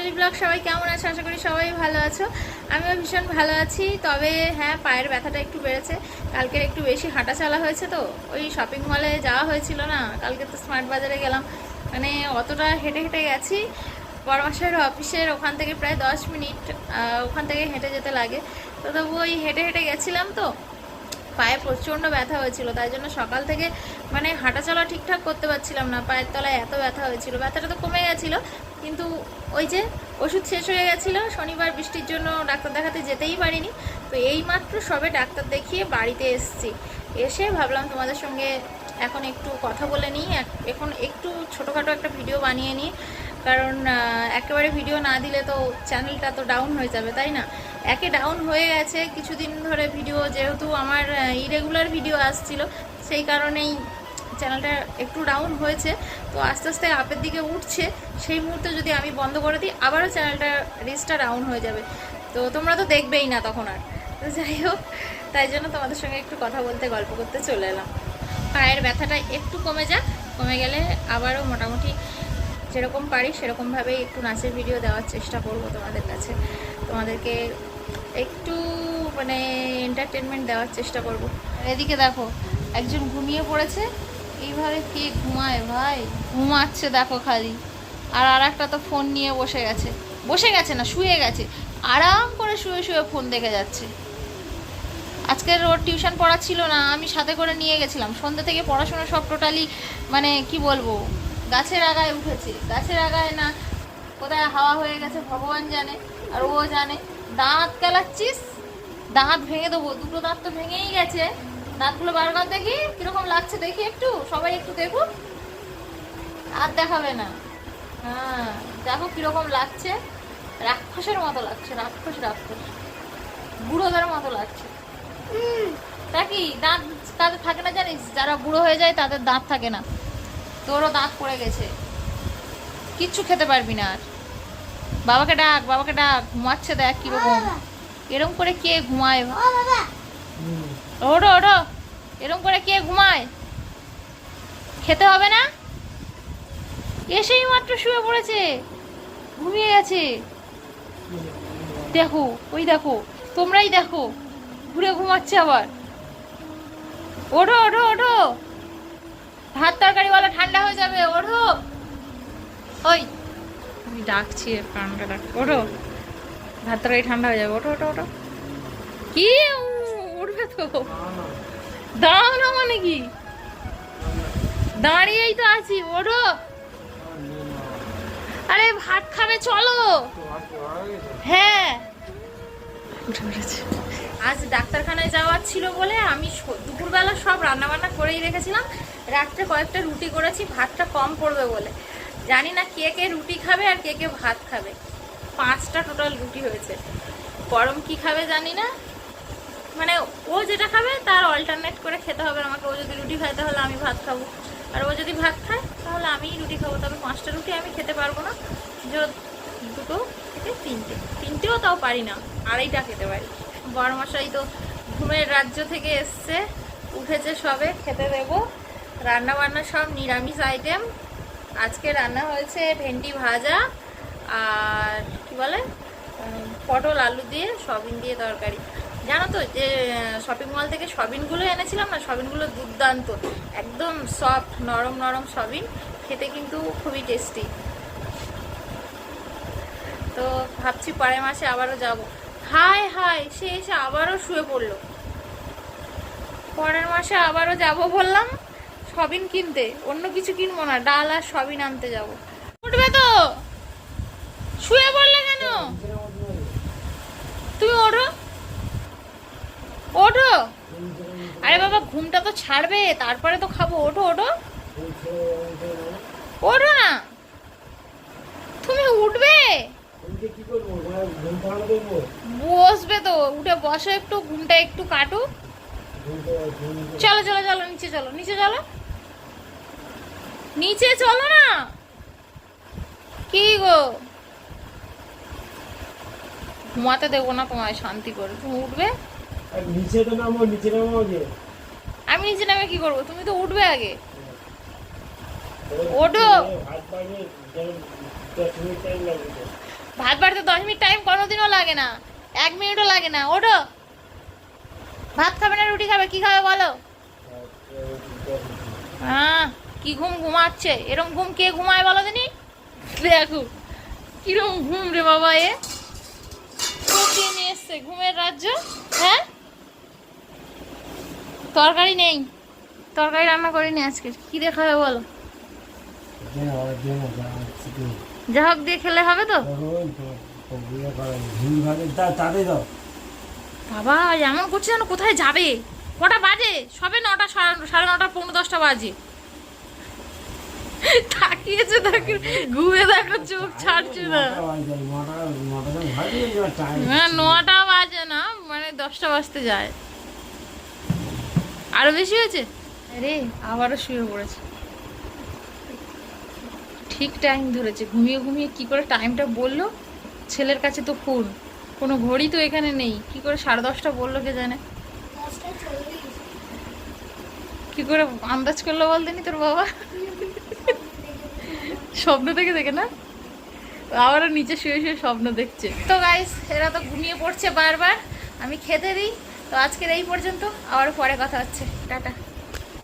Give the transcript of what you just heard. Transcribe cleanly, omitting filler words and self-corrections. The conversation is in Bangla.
মিতালি ব্লগ। সবাই কেমন আছো? আশা করি সবাই ভালো আছো। আমিও ভীষণ ভালো আছি। তবে হ্যাঁ, পায়ের ব্যথাটা একটু বেড়েছে। কালকের একটু বেশি হাঁটা চলা হয়েছে, তো ওই শপিং মলে যাওয়া হয়েছিল না, কালকে তো স্মার্ট বাজারে গেলাম, মানে অতটা হেঁটে হেঁটে গেছি। পরমাশয়ের অফিসের ওখান থেকে প্রায় 10 মিনিট ওখান থেকে হেঁটে যেতে লাগে। তো তবু ওই হেঁটে হেঁটে গেছিলাম, তো পায়ে প্রচণ্ড ব্যথা হয়েছিল। তাই জন্য সকাল থেকে মানে হাঁটা চলা ঠিকঠাক করতে পারছিলাম না, পায়ের তলায় এত ব্যথা হয়েছিল। ব্যথাটা তো কমে গেছিলো, কিন্তু ওই যে ওষুধ শেষ হয়ে গেছিলো, শনিবার বৃষ্টির জন্য ডাক্তার দেখাতে যেতেই পারিনি। তো এইমাত্র সবে ডাক্তার দেখিয়ে বাড়িতে এসেছি। এসে ভাবলাম তোমাদের সঙ্গে এখন একটু কথা বলে নিই, এখন একটু ছোটোখাটো একটা ভিডিও বানিয়ে নিই। কারণ একেবারে ভিডিও না দিলে তো চ্যানেলটা তো ডাউন হয়ে যাবে, তাই না? একে ডাউন হয়ে গেছে কিছুদিন ধরে ভিডিও, যেহেতু আমার ইরেগুলার ভিডিও আসছিল, সেই কারণেই চ্যানেলটা একটু ডাউন হয়েছে। তো আস্তে আস্তে আপের দিকে উঠছে। সেই মুহূর্তে যদি আমি বন্ধ করে দিই, আবারও চ্যানেলটা রিচটা ডাউন হয়ে যাবে। তো তোমরা তো দেখবেই না তখন আর। তো যাই হোক, তাই জন্য তোমাদের সঙ্গে একটু কথা বলতে, গল্প করতে চলে এলাম। পায়ের ব্যথাটা একটু কমে যাক, কমে গেলে আবারও মোটামুটি যেরকম পারি সেরকমভাবেই একটু নাচের ভিডিও দেওয়ার চেষ্টা করব তোমাদের কাছে। তোমাদেরকে একটু মানে এন্টারটেনমেন্ট দেওয়ার চেষ্টা করব। এদিকে দেখো, একজন ঘুমিয়ে পড়েছে। এইভাবে কে ঘুমায় ভাই? ঘুমাচ্ছে দেখো খালি। আর একটা তো ফোন নিয়ে বসে গেছে। বসে গেছে না, শুয়ে গেছে। আরাম করে শুয়ে শুয়ে ফোন দেখে যাচ্ছে। আজকের ওর টিউশন পড়া ছিল না, আমি সাথে করে নিয়ে গেছিলাম। সন্ধ্যে থেকে পড়াশোনা সব টোটালি মানে কি বলবো, গাছের আগায় উঠেছে। গাছের আগায় না, কোথায় হাওয়া হয়ে গেছে ভগবান জানে, আর ও জানে। দাঁত কেলাচ্ছিস, দাঁত ভেঙে দেবো। দুটো দাঁত তো ভেঙেই গেছে। দাঁতগুলো বারবার দেখি কিরকম লাগছে, দেখি একটু, সবাই একটু দেখুন। আর দেখাবে না? হ্যাঁ, দেখো কিরকম লাগছে। রাক্ষসের মতো লাগছে, রাক্ষস রাক্ষস, বুড়োদের মতো লাগছে। তা কি দাঁত তাদের থাকে না জানিস? যারা বুড়ো হয়ে যায় তাদের দাঁত থাকে না। তোরও দাঁত পড়ে গেছে, কিচ্ছু খেতে পারবি না আর। বাবাকে ডাক, বাবাকে ডাক। ঘুমাচ্ছে দেখ কিরকম। এরম করে কে ঘুমায়? ওঠো ওঠো, এরম করে কে ঘুমায়? খেতে হবে না? এসেই মাত্র শুয়ে পড়েছে, ঘুমিয়ে গেছে। দেখো, ওই দেখো, তোমরাই দেখো, ঘুরে ঘুমাচ্ছে আবার। ওঠো ওঠো ওঠো, ভাত তরকারিওয়ালা ঠান্ডা হয়ে যাবে। ওঠো, ওই আমি ডাকছি, কারণটা ডাক। ওঠো, ভাত তরকারি ঠান্ডা হয়ে যাবে। ওঠো ওঠো ওঠো। কি উঠবে তো? দাঁড়াও না মানে কি? দাঁড়িয়েই তো আছি। ওঠো। আরে ভাত খাবে, চলো। হ্যাঁ, উঠে পড়েছে। আজ ডাক্তারখানায় যাওয়ার ছিল বলে আমি দুপুরবেলা সব রান্নাবান্না করেই রেখেছিলাম। রাত্রে কয়েকটা রুটি করেছি, ভাতটা কম পড়বে বলে। জানি না কে কে রুটি খাবে আর কে কে ভাত খাবে। 5টা টোটাল রুটি হয়েছে। গরম কি খাবে জানি না, মানে ও যেটা খাবে তার অল্টারনেট করে খেতে হবে আমাকে। ও যদি রুটি খায় তাহলে আমি ভাত খাবো, আর ও যদি ভাত খায় তাহলে আমিই রুটি খাবো। তবে 5টা রুটি আমি খেতে পারবো না। দুটো থেকে তিনটেও তাও পারি না, 2.5টা খেতে পারি। বড়মশাই তো ঘুমের রাজ্য থেকে এসছে, উঠেছে সবে, খেতে দেবো। রান্না বান্না সব নিরামিষ আইটেম। আজকে রান্না হয়েছে ভেন্ডি ভাজা আর কি বলে পটল আলু দিয়ে সয়াবিন দিয়ে তরকারি। জানো তো যে শপিং মল থেকে সয়াবিনগুলো এনেছিলাম না, সয়াবিনগুলো দুর্দান্ত, একদম সফট নরম নরম সয়াবিন, খেতে কিন্তু খুবই টেস্টি। তো ভাবছি পরের মাসে আবারও যাব। হায় হায়, সে এসে আবারও শুয়ে পড়লো। পরের মাসে আবারও যাব বললাম সয়াবিন কিনতে, অন্য কিছু কিনবো না, ডাল আর সয়াবিন আনতে যাব। উঠবে তো? শুয়ে পড়লে কেন? তুমি ওঠো ওঠো। আরে বাবা, ঘুমটা তো ছাড়বে, তারপরে তো খাবো। ওঠো ওঠো ওঠো না, তুমি উঠবে? বসবে তো, উঠে বসো একটু, ঘুমটা একটু কাটু। চলো চলো চলো, নিচে চলো, নিচে চলো, নিচে চলো না। কি গো, ঘুমাতে দেবো না তোমায় শান্তি করে? তুমি উঠবে? নিচে তো নামো, নিচে নামো। আমি নিচে নামে কি করবো? তুমি তো উঠবে আগে। ওঠো। ভাত বাড়তে 10 মিনিট টাইম কোনোদিনও লাগে না, 1 মিনিটও লাগে না। ওঠো, ভাত খাবে না রুটি খাবে, কি খাবে বলো? হ্যাঁ, কি ঘুম ঘুমাচ্ছে, এরম ঘুম কে ঘুমায় বলো দিনি? দেখো কিরম ঘুম রে বাবা, এ কে নিয়ে এসছে ঘুমের রাজ্য। হ্যাঁ, তরকারি নেই, তরকারি রান্না করিনি আজকে, কি দেখা হবে বলো? যা হোক দিয়ে খেলে হবে তো। বাবা এমন করছে যেন কোথায় যাবে। কটা বাজে? সবে 9টা, সাড়ে 9টা, 9:45 বাজে। তাকিয়েছে, তাকে ঘুরে দেখো, চোখ ছাড়ছে না। হ্যাঁ, 9টা বাজে না, মানে 10টা বাজতে যায়। আরো বেশি হয়েছে। আরে আবারও শুয়ে পড়েছে, ঠিক টাইম ধরেছে। ঘুমিয়ে ঘুমিয়ে কি করে টাইমটা বললো? ছেলের কাছে তো ফোন, কোনো ঘড়ি তো এখানে নেই, কি করে 10:30 বললো কে জানে। কি করে আন্দাজ করলো বলতেনি তোর বাবা? স্বপ্ন থেকে দেখে না, আবারও নিচে শুয়ে শুয়ে স্বপ্ন দেখছে। তো গাইস, এরা তো ঘুমিয়ে পড়ছে বারবার, আমি খেতে দিই। তো আজকের এই পর্যন্ত, আবার পরে কথা হচ্ছে, টাটা।